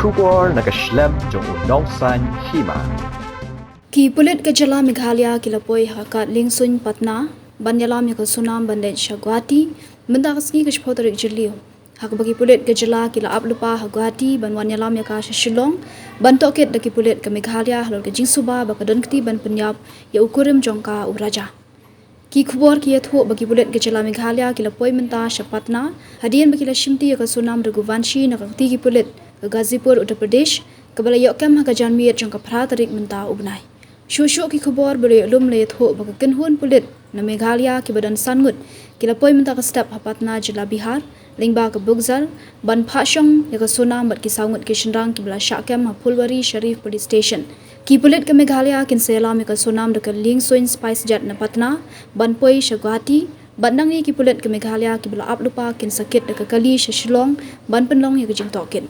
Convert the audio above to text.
Shubor nakaslem jong unong san Hima. Ki Pulit ke jala Meghalaya ki lapoi hakat Liengsuiñ Patna ban Ïalam ya ke Sonam bandai Guwahati benda kasni ke shpotarik jelio hak bagi Pulit ke jala ki la lupa Guwahati ban wan Ïalam ya ka Shillong ban toket daki Pulit ke Meghalaya halor ke jingsuba ba kadon kti ban penyap ya ukurim jongka uraja ki khubor ki yatho bagi Pulit ke jala Meghalaya ki lapoi menta Patna hadian bagi la shimti ya ke Sonam reguvanshi na ki Pulit ke Gazipur Uttar Pradesh ke balayok kam ha ke Janmiet jongka pratarik menta ubnai Shushu ki khubor boleh lum le tho baka kenhun Pulit na Meghalaya ki badan sangut ki lapoi menta ka step Patna jila Bihar lingba ke Bugzal ban phashong ya ka Sonam bat ki saungut ki shinrang ki bala syakam Pulwari Sharif Police Station ki Pulit ke Meghalaya kin Ïalam ya ka Sonam de ka Liengsuiñ Spice Jet na Patna ban poi Guwahati bandang ni ki Pulit ke Meghalaya ki bala lupa kin sakit de ka Kali Shillong ban penlong ya ka jingtokin